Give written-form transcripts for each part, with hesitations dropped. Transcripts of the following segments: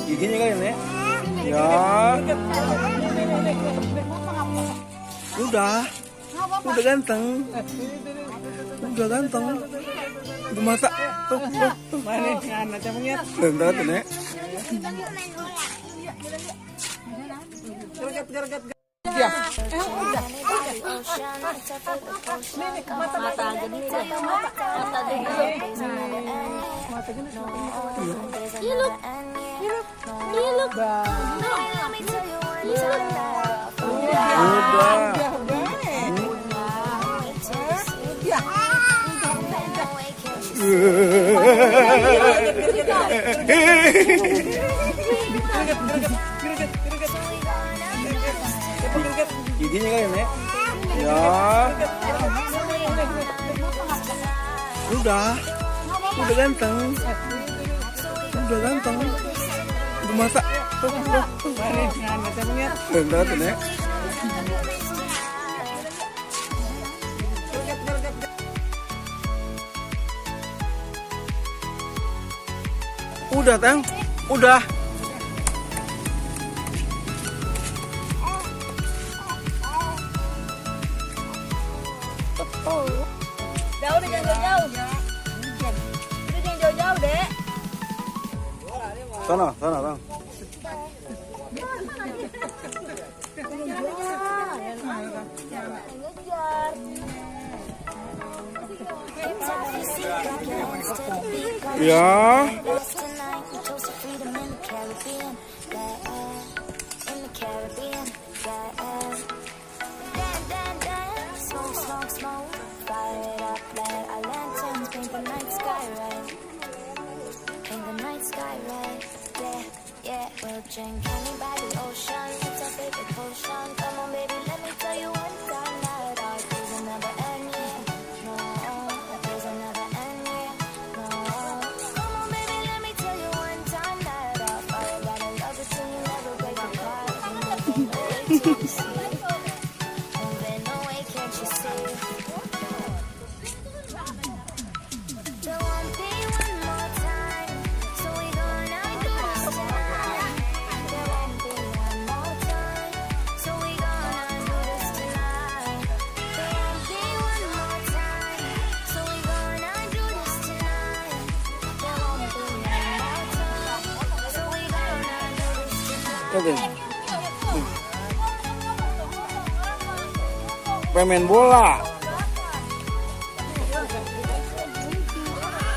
Giginya kali nek. Ya. Udah ganteng. Udah ganteng. Udah mata. Tuh. Mana anak camungnya? Bentar tuh nek. Gereget. Ya. Mata gini deh. Mata gini. Giginya kali nek. Ya. Udah ganteng. Udah ganteng. Udah mata. Tuh. Mana anak camungnya? Bentar tuh nek. Udah Tang. Udah. Jauh deh, jangan jauh-jauh. Udah jangan jauh-jauh, Dek. Sana Tang. Ya. We'll drink honey by the ocean. It's our favorite potion. Come on, baby, let me tell you one time that our days will never end. No, our days will never end. No, come on, baby, let me tell you one time that I'll follow by the love it till you never break apart. Moving away, can't you see? There won't be one more time, so we gonna do this tonight. There won't be one more time, so we gonna do this tonight. There won't be one more time, so we gonna do this tonight. There won't be one more time, so we gonna do this Oke. tonight. Pemain bola.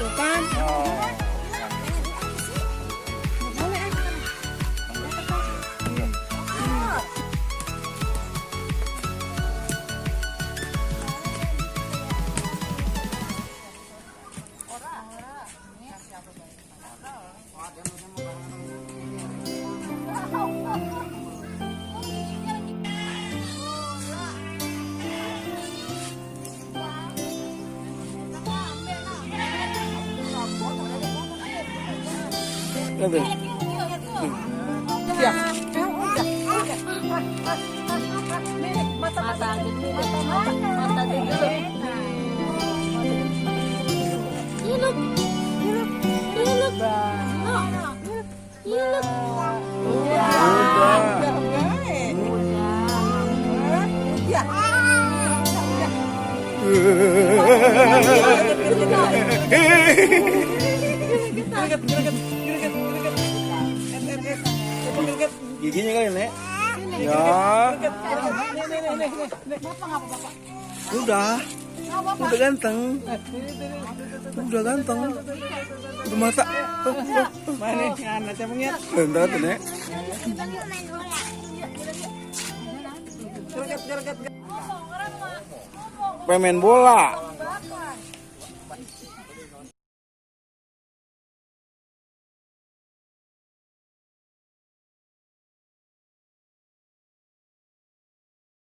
Bukan. Oke. Ya. Mata gini deh. Mata gini. Look. Ya. Gereget. Giginya kali nek. Ya. Udah ganteng. Udah ganteng. Itu mata. Main anak cemengit. Bentar tuh nek. Gerget gerget. Pemain bola.